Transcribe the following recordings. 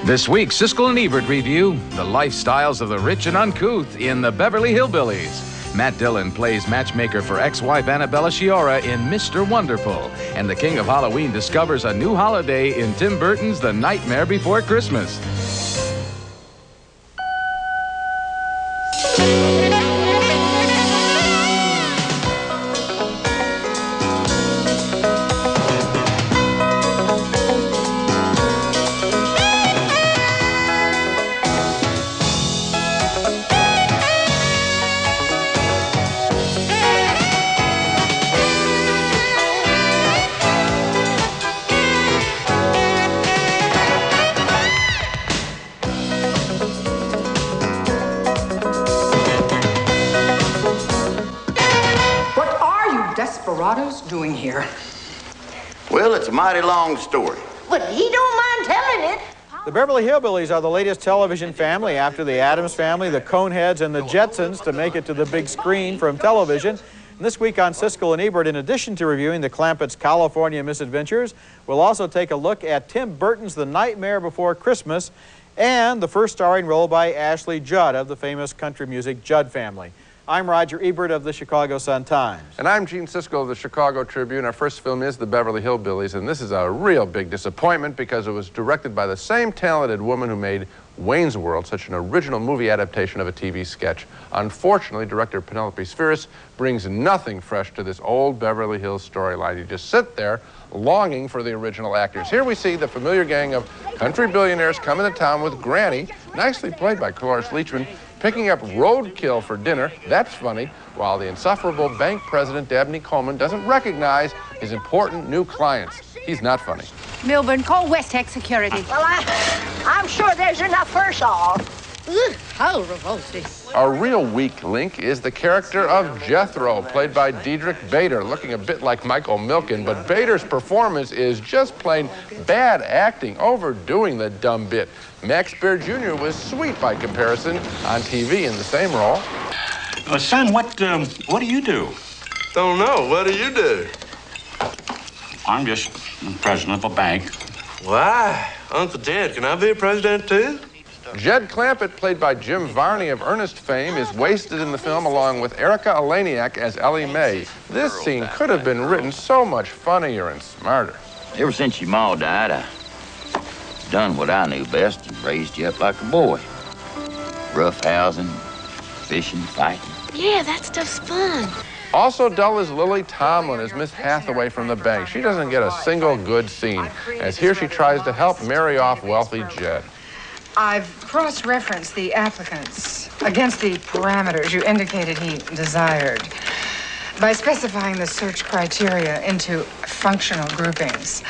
This week, Siskel and Ebert review the lifestyles of the rich and uncouth in the Beverly Hillbillies. Matt Dillon plays matchmaker for ex-wife Annabella Sciorra in Mr. Wonderful. And the King of Halloween discovers a new holiday in Tim Burton's The Nightmare Before Christmas. Desperados doing here? Well, it's a mighty long story. But he don't mind telling it. The Beverly Hillbillies are the latest television family after the Addams Family, the Coneheads, and the Jetsons to make it to the big screen from television. And this week on Siskel and Ebert, in addition to reviewing the Clampetts' California misadventures, we'll also take a look at Tim Burton's The Nightmare Before Christmas and the first starring role by Ashley Judd of the famous country music Judd family. I'm Roger Ebert of the Chicago Sun-Times. And I'm Gene Siskel of the Chicago Tribune. Our first film is The Beverly Hillbillies, and this is a real big disappointment because it was directed by the same talented woman who made Wayne's World, such an original movie adaptation of a TV sketch. Unfortunately, director Penelope Spheris brings nothing fresh to this old Beverly Hills storyline. You just sit there longing for the original actors. Here we see the familiar gang of country billionaires come into town with Granny, nicely played by Cloris Leachman, picking up roadkill for dinner. That's funny, while the insufferable bank president, Dabney Coleman, doesn't recognize his important new clients. He's not funny. Milburn, call West Tech Security. Well, I'm sure there's enough for us all. Ugh, how revolting. A real weak link is the character of Jethro, played by Diedrich Bader, looking a bit like Michael Milken, but Bader's performance is just plain bad acting, overdoing the dumb bit. Max Baer Jr. was sweet by comparison on TV in the same role. Son, what do you do? Don't know. What do you do? I'm just president of a bank. Why? Uncle Jed, can I be a president too? Jed Clampett, played by Jim Varney of Ernest fame, is wasted in the film along with Erica Eleniak as Ellie Mae. This scene could have been written so much funnier and smarter. Ever since your ma died, I done what I knew best and raised you up like a boy. Roughhousing, fishing, fighting. Yeah, that stuff's fun. Also dull is Lily Tomlin as Miss Hathaway from the bank. She doesn't get a single good scene, as here she tries to help marry off wealthy Jed. I've cross-referenced the applicants against the parameters you indicated he desired by specifying the search criteria into functional groupings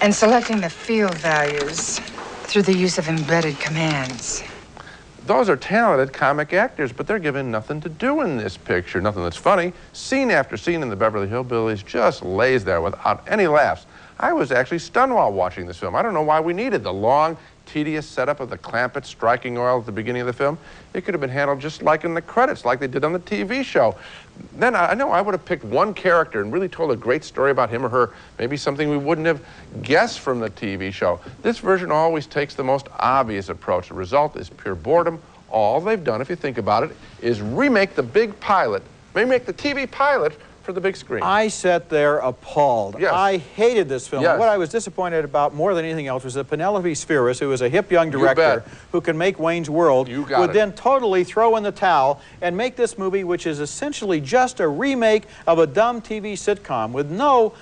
and selecting the field values through the use of embedded commands. Those are talented comic actors, but they're given nothing to do in this picture, nothing that's funny. Scene after scene in the Beverly Hillbillies just lays there without any laughs. I was actually stunned while watching this film. I don't know why we needed the long, tedious setup of the Clampetts striking oil at the beginning of the film. It could have been handled just like in the credits, like they did on the TV show. Then I know I would have picked one character and really told a great story about him or her, maybe something we wouldn't have guessed from the TV show. This version always takes the most obvious approach. The result is pure boredom. All they've done, if you think about it, is remake the big pilot, remake the TV pilot for the big screen. I sat there appalled. Yes. I hated this film. Yes. What I was disappointed about more than anything else was that Penelope Spheris, who was a hip young director who can make Wayne's World, would then totally throw in the towel and make this movie, which is essentially just a remake of a dumb TV sitcom with no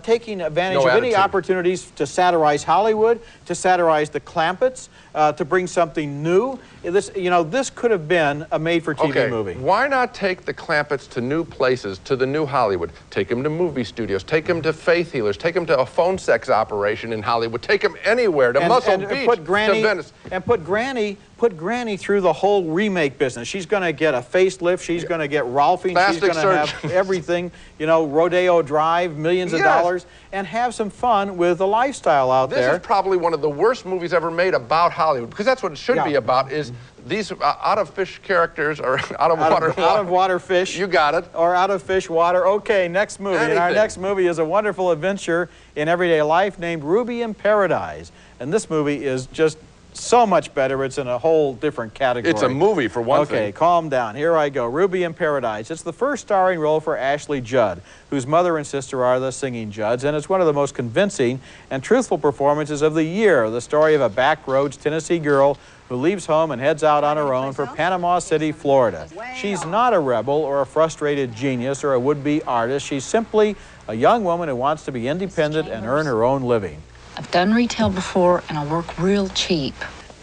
taking advantage of any opportunities to satirize Hollywood, to satirize the Clampetts, to bring something new. This could have been a made-for-TV movie. Why not take the Clampetts to new places, to the new Hollywood? Take them to movie studios, take them to faith healers, take them to a phone sex operation in Hollywood, take them anywhere, to Muscle Beach, to Venice. And put Granny put Granny through the whole remake business. She's going to get a facelift. She's going to get Ralphing. She's going to have everything, you know, Rodeo Drive, millions of dollars, and have some fun with the lifestyle out there. This is probably one of the worst movies ever made about Hollywood, because that's what it should be about, is these out-of-fish characters, or out-of-water fish. You got it. Or out-of-fish water. Okay, next movie. And our next movie is a wonderful adventure in everyday life named Ruby in Paradise. And this movie is just so much better. It's in a whole different category. It's a movie, for one thing. Okay, calm down. Here I go. Ruby in Paradise. It's the first starring role for Ashley Judd, whose mother and sister are the singing Judds, and it's one of the most convincing and truthful performances of the year. The story of a backroads Tennessee girl who leaves home and heads out on her own for Panama City, Florida. She's not a rebel or a frustrated genius or a would-be artist. She's simply a young woman who wants to be independent and earn her own living. I've done retail before, and I work real cheap.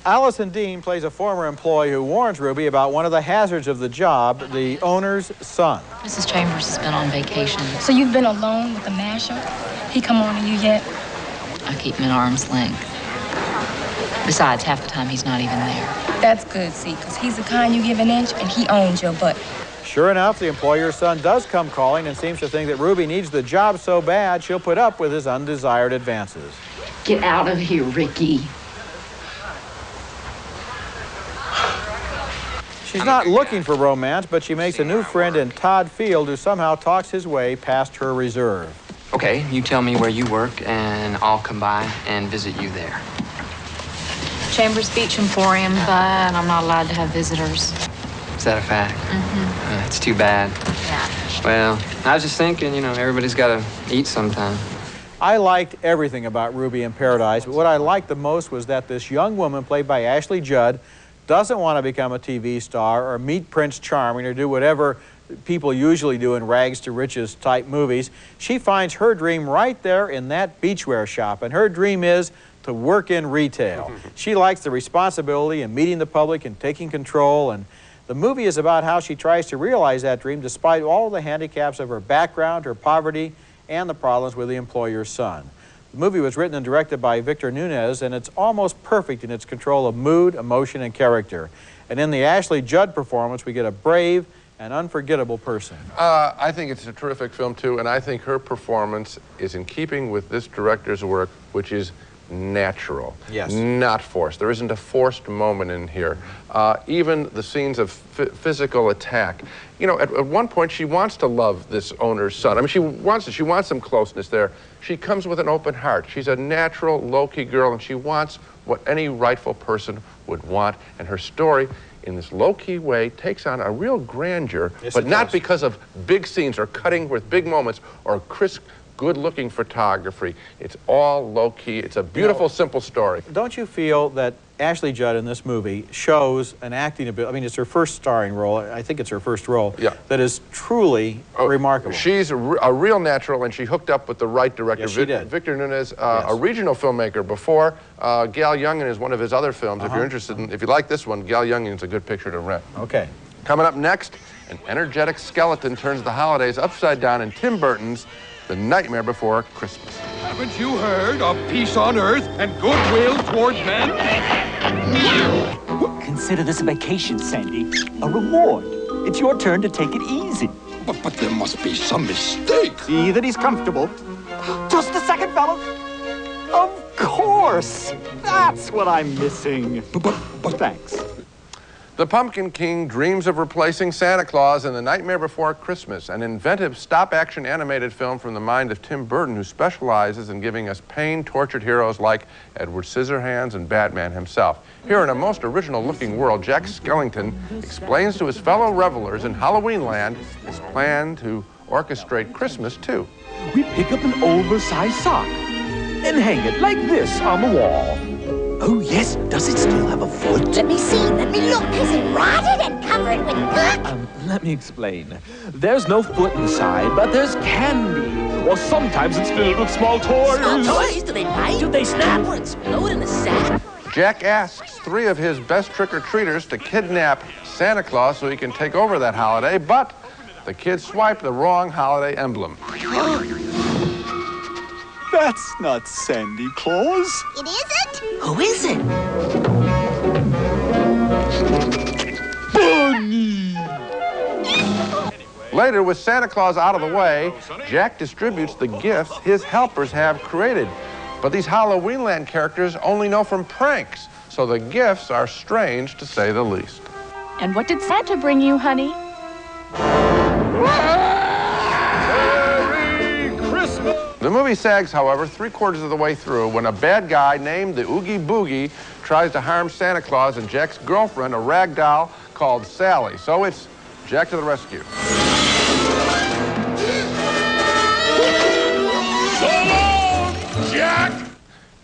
Allison Dean plays a former employee who warns Ruby about one of the hazards of the job, the owner's son. Mrs. Chambers has been on vacation. So you've been alone with the masher? He come on to you yet? I keep him at arm's length. Besides, half the time he's not even there. That's good, see, because he's the kind you give an inch and he owns your butt. Sure enough, the employer's son does come calling and seems to think that Ruby needs the job so bad she'll put up with his undesired advances. Get out of here, Ricky. She's not looking for romance, but she makes a new friend in Todd Field who somehow talks his way past her reserve. Okay, you tell me where you work, and I'll come by and visit you there. Chambers Beach Emporium, but I'm not allowed to have visitors. Is that a fact? Mm-hmm. That's too bad. Yeah. Well, I was just thinking, you know, everybody's got to eat sometime. I liked everything about Ruby in Paradise, but what I liked the most was that this young woman, played by Ashley Judd, doesn't want to become a TV star or meet Prince Charming or do whatever people usually do in rags to riches type movies. She finds her dream right there in that beachwear shop, and her dream is to work in retail. She likes the responsibility and meeting the public and taking control, and the movie is about how she tries to realize that dream despite all the handicaps of her background, her poverty, and the problems with the employer's son. The movie was written and directed by Victor Nunez, and it's almost perfect in its control of mood, emotion, and character. And in the Ashley Judd performance, we get a brave and unforgettable person. I think it's a terrific film, too, and I think her performance is in keeping with this director's work, which is natural, not forced. There isn't a forced moment in here. Even the scenes of physical attack. You know, at one point, she wants to love this owner's son. I mean, she wants some closeness there. She comes with an open heart. She's a natural, low-key girl, and she wants what any rightful person would want. And her story, in this low-key way, takes on a real grandeur, but not because of big scenes or cutting with big moments or crisp, good-looking photography. It's all low-key. It's a beautiful, simple story. Don't you feel that Ashley Judd in this movie shows an acting ability? I mean, it's her first starring role. I think it's her first role. Yeah. That is truly remarkable. She's a real natural, and she hooked up with the right director. Yes, she did. Victor Nunez, a regional filmmaker before. Gal Youngin is one of his other films. If you're interested in, if you like this one, Gal Youngin is a good picture to rent. Okay. Coming up next, an energetic skeleton turns the holidays upside down in Tim Burton's The Nightmare Before Christmas. Haven't you heard of peace on earth and goodwill toward men? Consider this a vacation, Sandy. A reward. It's your turn to take it easy. But there must be some mistake. See that he's comfortable. Just a second, fellow. Of course. That's what I'm missing. But thanks. The Pumpkin King dreams of replacing Santa Claus in The Nightmare Before Christmas, an inventive stop-action animated film from the mind of Tim Burton, who specializes in giving us pain-tortured heroes like Edward Scissorhands and Batman himself. Here in a most original-looking world, Jack Skellington explains to his fellow revelers in Halloween Land his plan to orchestrate Christmas, too. We pick up an oversized sock and hang it like this on the wall. Oh, yes. Does it still have a foot? Let me see. Let me look. Is it rotted and covered with gunk? Let me explain. There's no foot inside, but there's candy. Or sometimes it's filled with small toys. Small toys? Do they bite? Do they snap? Or explode in the sack? Jack asks 3 of his best trick-or-treaters to kidnap Santa Claus so he can take over that holiday, but the kids swipe the wrong holiday emblem. That's not Sandy Claus. It isn't? Who is it? Later, with Santa Claus out of the way, Jack distributes the gifts his helpers have created. But these Halloweenland characters only know from pranks, so the gifts are strange to say the least. And what did Santa bring you, honey? Merry Christmas! The movie sags, however, 3/4 of the way through when a bad guy named the Oogie Boogie tries to harm Santa Claus and Jack's girlfriend, a rag doll called Sally. So it's Jack to the rescue. So long, Jack!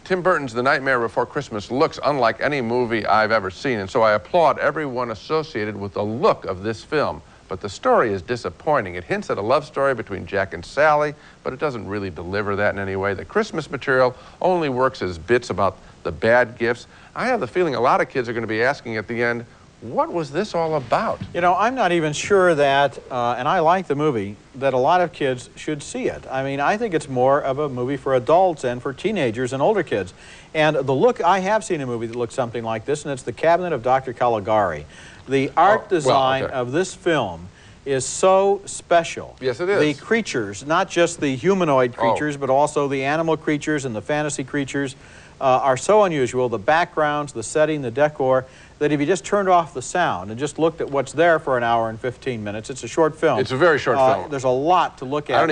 Tim Burton's The Nightmare Before Christmas looks unlike any movie I've ever seen, and so I applaud everyone associated with the look of this film. But the story is disappointing. It hints at a love story between Jack and Sally, but it doesn't really deliver that in any way. The Christmas material only works as bits about the bad gifts. I have the feeling a lot of kids are going to be asking at the end, what was this all about? You know, I'm not even sure that, and I like the movie, that a lot of kids should see it. I mean, I think it's more of a movie for adults and for teenagers and older kids. And the look, I have seen a movie that looks something like this, and it's The Cabinet of Dr. Caligari. The art design of this film is so special. Yes, it is. The creatures, not just the humanoid creatures, but also the animal creatures and the fantasy creatures are so unusual. The backgrounds, the setting, the decor, that if you just turned off the sound and just looked at what's there for an hour and 15 minutes, it's a short film. It's a very short film. There's a lot to look at. I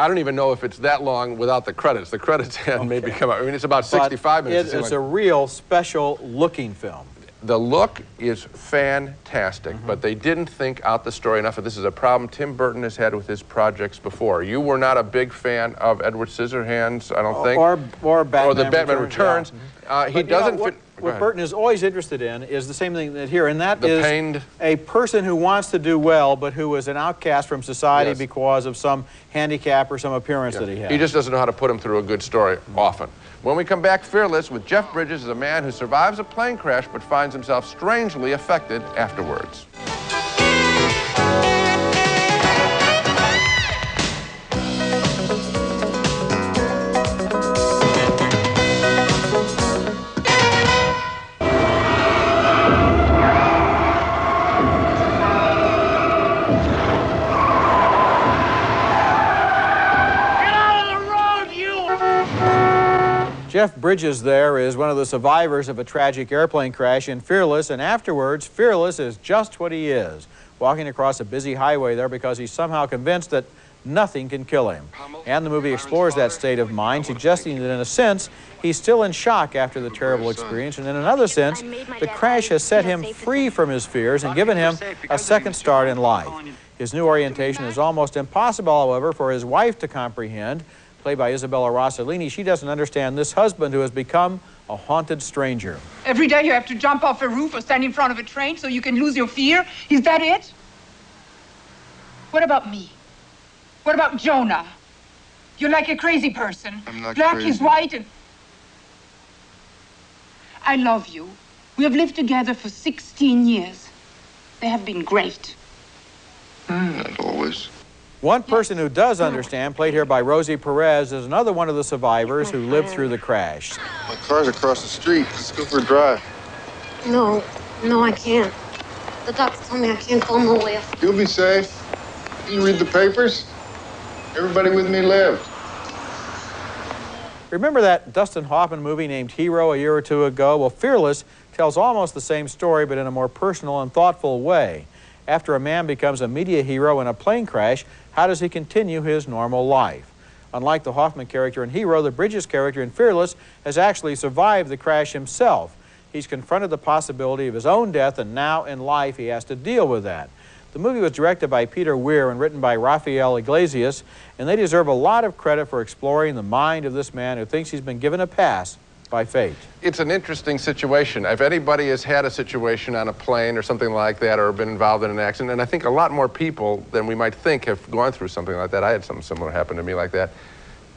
don't even know if it's that long without the credits. The credits had maybe come out. I mean, it's about 65 minutes. It's a real special looking film. The look is fantastic, but they didn't think out the story enough. And this is a problem Tim Burton has had with his projects before. You were not a big fan of Edward Scissorhands, I don't think. Or Batman Or the Batman Returns. Yeah. He doesn't fit. What Burton is always interested in is the same thing that here, and that The is pained. a person who wants to do well, but who is an outcast from society because of some handicap or some appearance that he has. He just doesn't know how to put him through a good story often. When we come back, Fearless with Jeff Bridges as a man who survives a plane crash but finds himself strangely affected afterwards. Jeff Bridges there is one of the survivors of a tragic airplane crash in Fearless, and afterwards, Fearless is just what he is, walking across a busy highway there because he's somehow convinced that nothing can kill him. And the movie explores that state of mind, suggesting that in a sense, he's still in shock after the terrible experience, and in another sense, the crash has set him free from his fears and given him a second start in life. His new orientation is almost impossible, however, for his wife to comprehend. Played by Isabella Rossellini, she doesn't understand this husband who has become a haunted stranger. Every day you have to jump off a roof or stand in front of a train so you can lose your fear? Is that it? What about me? What about Jonah? You're like a crazy person. I'm not Black crazy. is white and... I love you. We have lived together for 16 years. They have been great. Not always. One person who does understand, played here by Rosie Perez, is another one of the survivors who lived through the crash. My car's across the street. Let's go for a drive. No, I can't. The doctor told me I can't go nowhere. You'll be safe. You read the papers? Everybody with me lived. Remember that Dustin Hoffman movie named Hero a year or two ago? Well, Fearless tells almost the same story, but in a more personal and thoughtful way. After a man becomes a media hero in a plane crash, how does he continue his normal life? Unlike the Hoffman character in Hero, the Bridges character in Fearless has actually survived the crash himself. He's confronted the possibility of his own death, and now in life he has to deal with that. The movie was directed by Peter Weir and written by Rafael Iglesias, and they deserve a lot of credit for exploring the mind of this man who thinks he's been given a pass by fate. It's an interesting situation. If anybody has had a situation on a plane or something like that or been involved in an accident, and I think a lot more people than we might think have gone through something like that. I had something similar happen to me like that.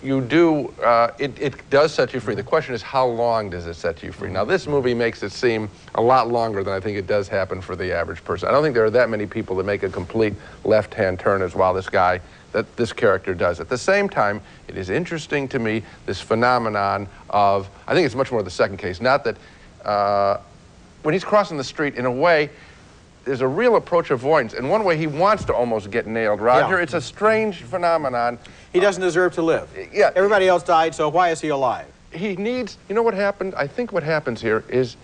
You do, it does set you free. The question is, how long does it set you free? Now, this movie makes it seem a lot longer than I think it does happen for the average person. I don't think there are that many people that make a complete left-hand turn as well this character does. At the same time, it is interesting to me, this phenomenon of, I think it's much more the second case, not that when he's crossing the street, in a way, there's a real approach avoidance. In one way, he wants to almost get nailed, Roger. Yeah. It's a strange phenomenon. He doesn't deserve to live. Yeah. Everybody else died, so why is he alive? He needs, you know what happened? I think what happens here is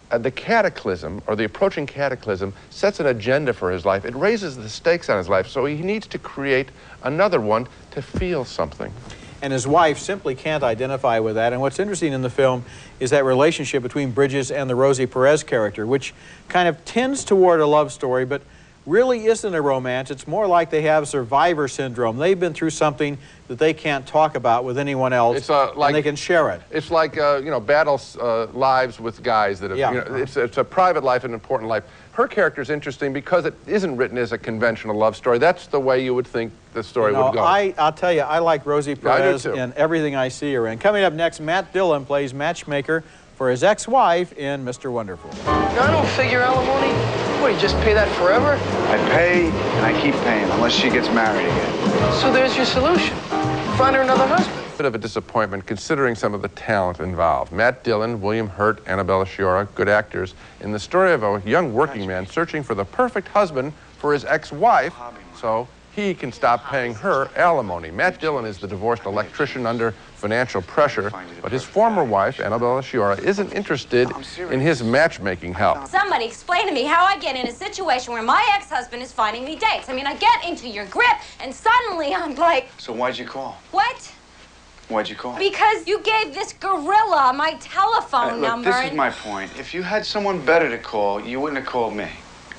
the cataclysm, or the approaching cataclysm, sets an agenda for his life. It raises the stakes on his life, so he needs to create another one to feel something. And his wife simply can't identify with that. And what's interesting in the film is that relationship between Bridges and the Rosie Perez character, which kind of tends toward a love story, but really isn't a romance. It's more like they have survivor syndrome. They've been through something that they can't talk about with anyone else, it's like, and they can share it. It's like, you know, battles lives with guys that have, Yeah. you know, it's a private life, an important life. Her character is interesting because it isn't written as a conventional love story. That's the way you would think the story would go. I'll tell you, I like Rosie Perez I do too. in everything I see her in. Coming up next, Matt Dillon plays matchmaker for his ex-wife in Mr. Wonderful. I don't figure alimony. What, you just pay that forever? I pay and I keep paying unless she gets married again. So there's your solution. Find her another husband. Bit of a disappointment considering some of the talent involved. Matt Dillon, William Hurt, Annabella Sciorra, good actors, in the story of a young working man searching for the perfect husband for his ex-wife so he can stop paying her alimony. Matt Dillon is the divorced electrician under financial pressure, but his former wife, Annabella Sciorra, isn't interested in his matchmaking help. Somebody explain to me how I get in a situation where my ex-husband is finding me dates. I mean, I get into your grip, and suddenly I'm like... So why'd you call? What? Why'd you call? Because you gave this gorilla my telephone number. Look, this is my point. If you had someone better to call, you wouldn't have called me.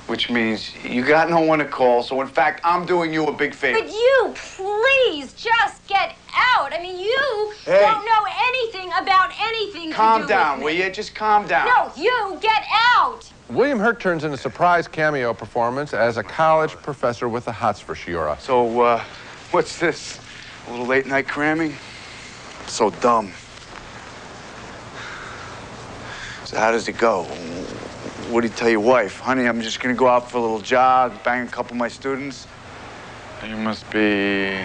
Which means you got no one to call, so in fact, I'm doing you a big favor. But you, please, just get out. I mean, you don't know anything about anything Calm to do down, with will me. you? Just calm down. No, you, get out. William Hurt turns in a surprise cameo performance as a college professor with the hots for Sciorra. So, what's this? A little late night cramming? So dumb. So how does it go? What do you tell your wife? Honey, I'm just gonna go out for a little jog, bang a couple of my students. You must be...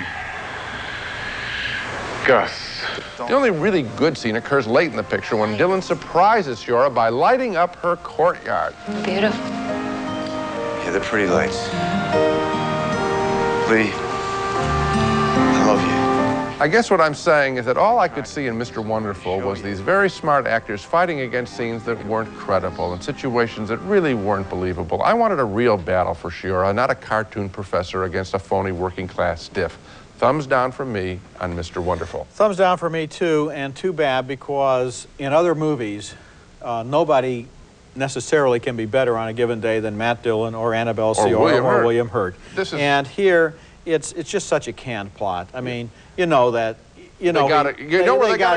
Gus. The only really good scene occurs late in the picture when Dillon surprises Sciorra by lighting up her courtyard. Beautiful. Yeah, they're pretty lights. Lee, I love you. I guess what I'm saying is that all I could see in Mr. Wonderful was these very smart actors fighting against scenes that weren't credible and situations that really weren't believable. I wanted a real battle for Sciorra, not a cartoon professor against a phony working-class stiff. Thumbs down from me on Mr. Wonderful. Thumbs down for me, too, and too bad because in other movies, nobody necessarily can be better on a given day than Matt Dillon or Annabelle Sciorra or William Hurt. And here, it's just such a canned plot. I mean, you know that, they gotta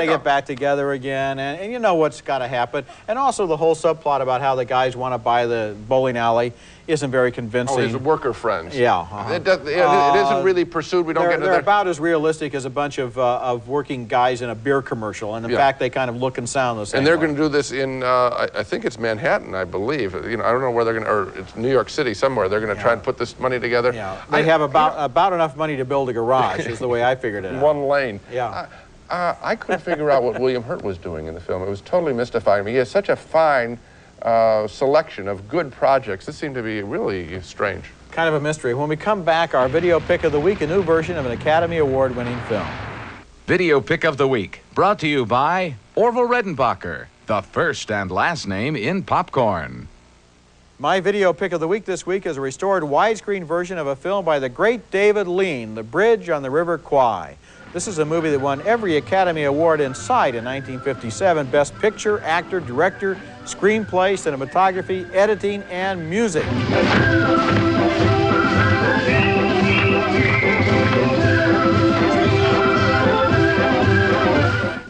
get back together again, and you know what's got to happen. And also the whole subplot about how the guys want to buy the bowling alley isn't very convincing. Oh, his worker friends. Yeah. It isn't really pursued. We don't get into They're that. about as realistic as a bunch of working guys in a beer commercial, and in fact, they kind of look and sound the same. And they're going to do this in, I think it's Manhattan, I believe. You know, I don't know where they're going to, or it's New York City somewhere. They're going to try and put this money together. Yeah. They have about enough money to build a garage, is the way I figured it out. One lane. Yeah. I couldn't figure out what William Hurt was doing in the film. It was totally mystifying me. He has such a fine selection of good projects. This seemed to be really strange. Kind of a mystery. When we come back, our video pick of the week, a new version of an Academy Award-winning film. Video pick of the week, brought to you by Orville Redenbacher, the first and last name in popcorn. My video pick of the week this week is a restored widescreen version of a film by the great David Lean, The Bridge on the River Kwai. This is a movie that won every Academy Award in sight in 1957. Best Picture, Actor, Director, Screenplay, Cinematography, Editing, and Music.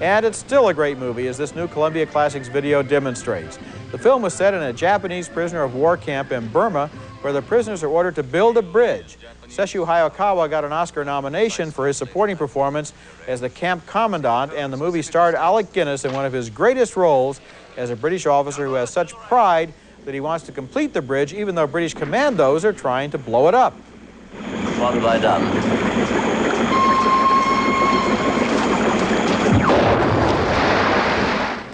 And it's still a great movie, as this new Columbia Classics video demonstrates. The film was set in a Japanese prisoner of war camp in Burma, where the prisoners are ordered to build a bridge. Sesshu Hayakawa got an Oscar nomination for his supporting performance as the camp commandant, and the movie starred Alec Guinness in one of his greatest roles as a British officer who has such pride that he wants to complete the bridge even though British commandos are trying to blow it up. What have I done?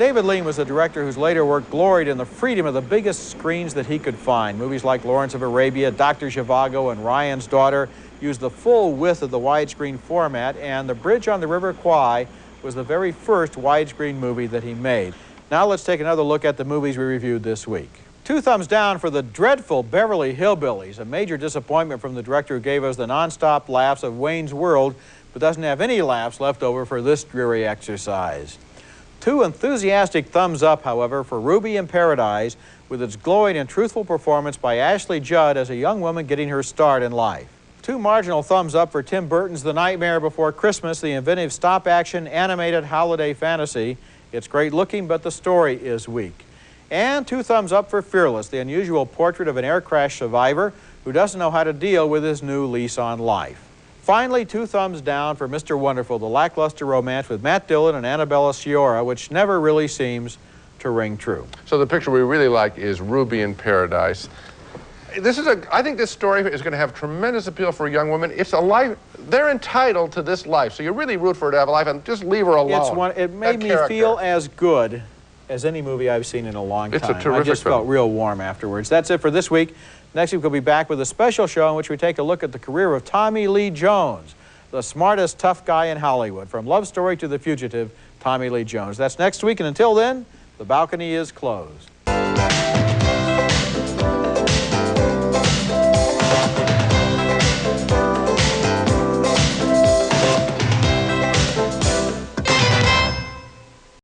David Lean was a director whose later work gloried in the freedom of the biggest screens that he could find. Movies like Lawrence of Arabia, Dr. Zhivago, and Ryan's Daughter used the full width of the widescreen format, and The Bridge on the River Kwai was the very first widescreen movie that he made. Now let's take another look at the movies we reviewed this week. 2 thumbs down for the dreadful Beverly Hillbillies, a major disappointment from the director who gave us the non-stop laughs of Wayne's World, but doesn't have any laughs left over for this dreary exercise. 2 enthusiastic thumbs up, however, for Ruby in Paradise, with its glowing and truthful performance by Ashley Judd as a young woman getting her start in life. 2 marginal thumbs up for Tim Burton's The Nightmare Before Christmas, the inventive stop-action animated holiday fantasy. It's great looking, but the story is weak. And 2 thumbs up for Fearless, the unusual portrait of an air crash survivor who doesn't know how to deal with his new lease on life. Finally, 2 thumbs down for Mr. Wonderful, the lackluster romance with Matt Dillon and Annabella Sciorra, which never really seems to ring true. So the picture we really like is Ruby in Paradise. I think this story is going to have tremendous appeal for young women. It's a life, they're entitled to this life, so you really root for her to have a life and just leave her alone. It made me feel as good as any movie I've seen in a long time. It's a terrific film. I just felt real warm afterwards. That's it for this week. Next week we'll be back with a special show in which we take a look at the career of Tommy Lee Jones, the smartest tough guy in Hollywood. From Love Story to The Fugitive, Tommy Lee Jones. That's next week, and until then, the balcony is closed.